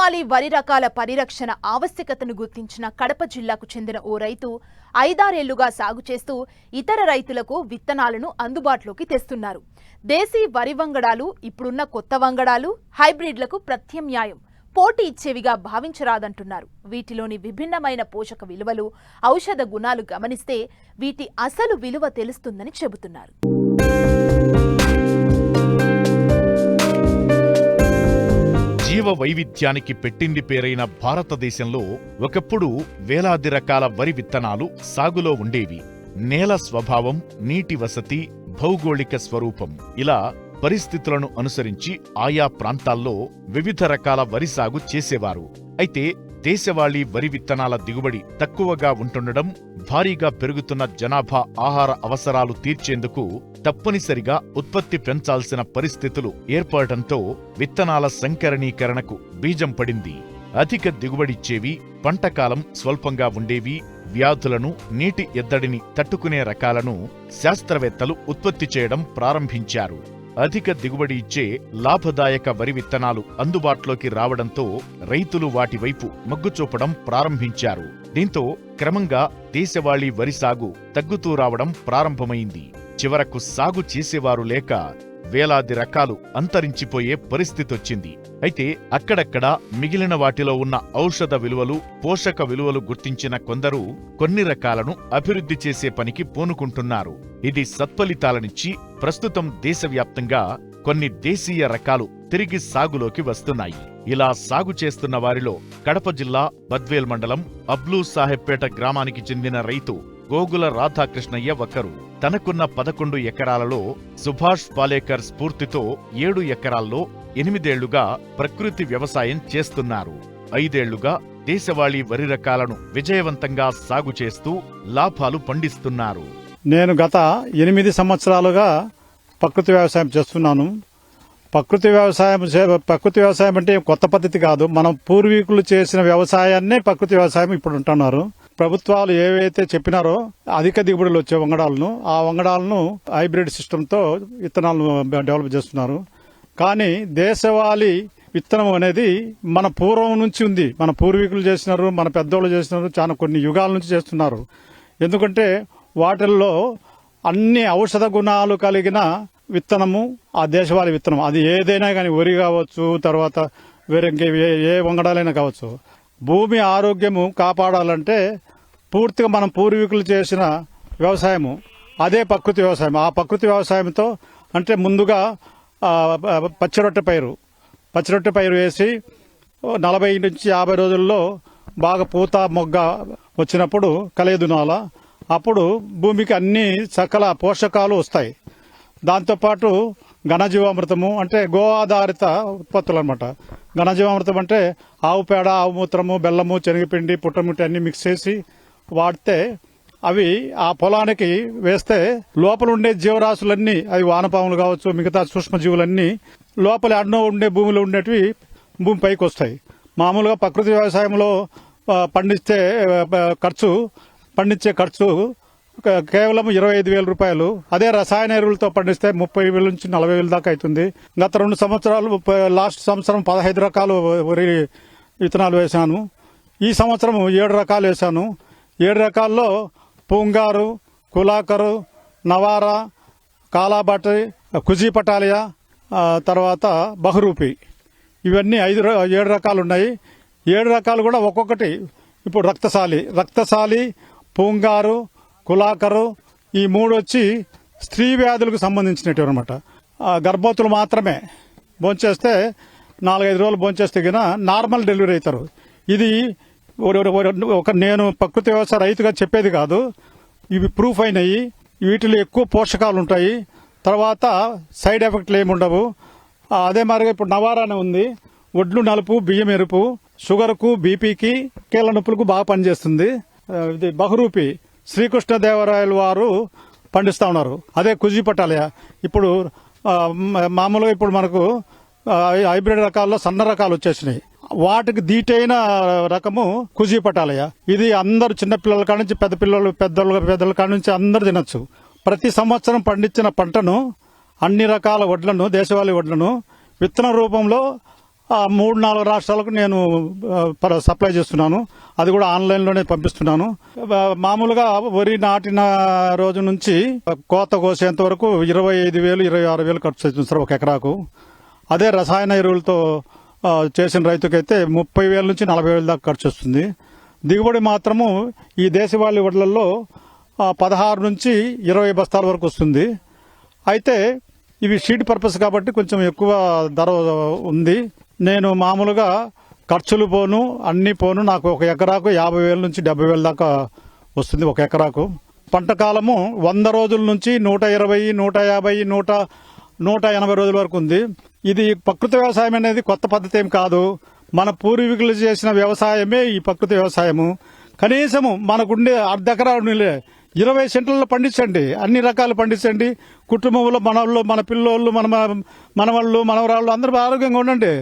దేశవాళీ వరి రకాల పరిరక్షణ ఆవశ్యకతను గుర్తించిన కడప జిల్లాకు చెందిన ఓ రైతు 5-6 ఏళ్లుగా సాగు చేస్తూ ఇతర రైతులకు విత్తనాలను అందుబాటులోకి తెస్తున్నారు. దేశీ వరి వంగడాలు ఇప్పుడున్న కొత్త వంగడాలు హైబ్రిడ్లకు ప్రత్యామ్నాయం, పోటీ ఇచ్చేవిగా భావించరాదంటున్నారు. వీటిలోని విభిన్నమైన పోషక విలువలు, ఔషధ గుణాలు గమనిస్తే వీటి అసలు విలువ తెలుస్తుందని చెబుతున్నారు. జీవ వైవిధ్యానికి పెట్టింది పేరైన భారతదేశంలో ఒకప్పుడు వేలాది రకాల వరి విత్తనాలు సాగులో ఉండేవి. నేల స్వభావం, నీటి వసతి, భౌగోళిక స్వరూపం ఇలా పరిస్థితులను అనుసరించి ఆయా ప్రాంతాల్లో వివిధ రకాల వరి సాగు చేసేవారు. అయితే దేశవాళీ వరి విత్తనాల దిగుబడి తక్కువగా ఉంటుండడం, భారీగా పెరుగుతున్న జనాభా ఆహార అవసరాలు తీర్చేందుకు తప్పనిసరిగా ఉత్పత్తి పెంచాల్సిన పరిస్థితులు ఏర్పడటంతో విత్తనాల సంకరణీకరణకు బీజం పడింది. అధిక దిగుబడిచ్చేవి, పంటకాలం స్వల్పంగా ఉండేవి, వ్యాధులను, నీటి ఎద్దడిని తట్టుకునే రకాలను శాస్త్రవేత్తలు ఉత్పత్తి చేయడం ప్రారంభించారు. అధిక దిగుబడి ఇచ్చే లాభదాయక వరి విత్తనాలు అందుబాటులోకి రావడంతో రైతులు వాటి వైపు మొగ్గు చూపడం ప్రారంభించారు. దీంతో క్రమంగా దేశవాళీ వరి సాగు తగ్గుతూ రావడం ప్రారంభమైంది. చివరకు సాగు చేసేవారు లేక వేలాది రకాలు అంతరించిపోయే పరిస్థితొచ్చింది. అయితే అక్కడక్కడా మిగిలిన వాటిలో ఉన్న ఔషధ విలువలు, పోషక విలువలు గుర్తించిన కొందరు కొన్ని రకాలను అభివృద్ధి చేసే పనికి పూనుకుంటున్నారు. ఇది సత్ఫలితాలనిచ్చి ప్రస్తుతం దేశవ్యాప్తంగా కొన్ని దేశీయ రకాలు తిరిగి సాగులోకి వస్తున్నాయి. ఇలా సాగు చేస్తున్న వారిలో కడప జిల్లా బద్వేల్ మండలం అబ్లూ సాహెబ్పేట గ్రామానికి చెందిన రైతు గోగుల రాధాకృష్ణయ్య ఒకరు. తనకున్న 11 ఎకరాలలో సుభాష్ పాలేకర్ స్ఫూర్తితో 7 ఎకరాల్లో 8 ఏళ్లుగా ప్రకృతి వ్యవసాయం చేస్తున్నారు. 5 ఏళ్లుగా దేశవాళీ వరి రకాలను విజయవంతంగా సాగు చేస్తూ లాభాలు పండిస్తున్నారు. నేను గత 8 సంవత్సరాలుగా ప్రకృతి వ్యవసాయం చేస్తున్నాను. ప్రకృతి వ్యవసాయం అంటే కొత్త పద్ధతి కాదు. మనం పూర్వీకులు చేసిన వ్యవసాయాన్నే ప్రకృతి వ్యవసాయం ఇప్పుడు ఉంటున్నారు. ప్రభుత్వాలు ఏవైతే చెప్పినారో అధిక దిగుబడులు వచ్చే వంగడాలను, ఆ వంగడాలను హైబ్రిడ్ సిస్టంతో విత్తనాలను డెవలప్ చేస్తున్నారు. కానీ దేశవాళీ విత్తనం అనేది మన పూర్వం నుంచి ఉంది. మన పూర్వీకులు చేసినారు, మన పెద్దోళ్ళు చేసినారు, చాలా కొన్ని యుగాల నుంచి చేస్తున్నారు. ఎందుకంటే వాటిల్లో అన్ని ఔషధ గుణాలు కలిగిన విత్తనము ఆ దేశవాళీ విత్తనం. అది ఏదైనా కానీ వరి కావచ్చు, తర్వాత వేరే ఏ వంగడాలైనా కావచ్చు. భూమి ఆరోగ్యము కాపాడాలంటే పూర్తిగా మనం పూర్వీకులు చేసిన వ్యవసాయము అదే ప్రకృతి వ్యవసాయం. ఆ ప్రకృతి వ్యవసాయంతో అంటే ముందుగా పచ్చిరొట్టె పైరు వేసి 40 నుంచి 50 రోజుల్లో బాగా పూత మొగ్గ వచ్చినప్పుడు కలయదునాల, అప్పుడు భూమికి అన్ని సకల పోషకాలు వస్తాయి. దాంతోపాటు ఘనజీవామృతము అంటే గో ఆధారిత ఉత్పత్తులు అనమాట. ఘనజీవామృతం అంటే ఆవు పేడ, ఆవు మూత్రము, బెల్లము, శనగపిండి, పుట్టమిట్టి అన్ని మిక్స్ చేసి వాడితే అవి ఆ పొలానికి వేస్తే లోపల ఉండే జీవరాశులన్నీ, అవి వానపాములు కావచ్చు, మిగతా సూక్ష్మజీవులన్నీ లోపల అన్నో ఉండే భూమిలో ఉండేటివి భూమి పైకి వస్తాయి. మామూలుగా ప్రకృతి వ్యవసాయంలో పండించే ఖర్చు కేవలం 25,000 రూపాయలు. అదే రసాయన ఎరువులతో పండిస్తే 30,000 నుంచి 40,000 దాకా అవుతుంది. గత 2 సంవత్సరాలు, లాస్ట్ సంవత్సరం 15 రకాలు వరి విత్తనాలు వేశాను. ఈ సంవత్సరం 7 రకాలు వేశాను. 7 రకాల్లో పూంగారు, కులాకరు, నవారా, కాలాబాటి, కుజీ పటాలియా, తర్వాత బహురూపి, ఇవన్నీ 7 రకాలు ఉన్నాయి. 7 రకాలు కూడా ఒక్కొక్కటి ఇప్పుడు రక్తశాలి, పూంగారు, కులాకరు, ఈ 3 వచ్చి స్త్రీ వ్యాధులకు సంబంధించినవి అనమాట. గర్భవతులు మాత్రమే భోంచేస్తే 4-5 రోజులు భోంచేస్తే గిన నార్మల్ డెలివరీ అవుతారు. ఇది నేను ప్రకృతి వ్యవసాయ రైతుగా చెప్పేది కాదు, ఇవి ప్రూఫ్ అయినాయి. వీటిలో ఎక్కువ పోషకాలు ఉంటాయి, తర్వాత సైడ్ ఎఫెక్ట్లు ఏమి ఉండవు. అదే మాదిరిగా ఇప్పుడు నవారానే ఉంది. ఒడ్లు నలుపు, బియ్యం ఎరుపు, షుగర్కు, బీపీకి, కీళ్ళ నొప్పులకు బాగా పనిచేస్తుంది. ఇది బహురూపి శ్రీకృష్ణదేవరాయలు వారు పండిస్తా ఉన్నారు. అదే కుజీ పటాలియా ఇప్పుడు మామూలుగా ఇప్పుడు మనకు హైబ్రిడ్ రకాల్లో సన్న రకాలు వచ్చేసినాయి. వాటికి దీటైన రకము కుజీ పటాలియా. ఇది అందరు చిన్నపిల్లల కాడ నుంచి పెద్దల కాడ నుంచి అందరు తినొచ్చు. ప్రతి సంవత్సరం పండించిన పంటను, అన్ని రకాల వడ్లను, దేశవాళీ వడ్లను విత్తన రూపంలో 3-4 రాష్ట్రాలకు నేను సప్లై చేస్తున్నాను. అది కూడా ఆన్లైన్లోనే పంపిస్తున్నాను. మామూలుగా వరి నాటిన రోజు నుంచి కోత కోసేంత వరకు 25,000-26,000 ఖర్చు అవుతుంది సార్ ఒక ఎకరాకు. అదే రసాయన ఎరువులతో చేసిన రైతుకైతే 30,000 నుంచి 40,000 దాకా ఖర్చు వస్తుంది. దిగుబడి మాత్రము ఈ దేశవాళీ వడ్లలో 16 నుంచి 20 బస్తాల వరకు వస్తుంది. అయితే ఇవి షీట్ పర్పస్ కాబట్టి కొంచెం ఎక్కువ ధర ఉంది. నేను మామూలుగా ఖర్చులు పోను అన్ని పోను నాకు ఒక ఎకరాకు 50,000 నుంచి 70,000 దాకా వస్తుంది ఒక ఎకరాకు. పంట కాలము 100 రోజుల నుంచి 120, 150, 180 రోజుల వరకు ఉంది. ఇది ప్రకృతి వ్యవసాయం అనేది కొత్త పద్ధతి ఏం కాదు. మన పూర్వీకులు చేసిన వ్యవసాయమే ఈ ప్రకృతి వ్యవసాయము. కనీసము మనకుండే అర్ధ ఎకరా 20 సెంట్లలో పండించండి, అన్ని రకాలు పండించండి. కుటుంబంలో మనవాళ్ళు, మన పిల్లోళ్ళు, మనవాళ్ళు, మనవరాళ్ళు అందరూ ఆరోగ్యంగా ఉండండి.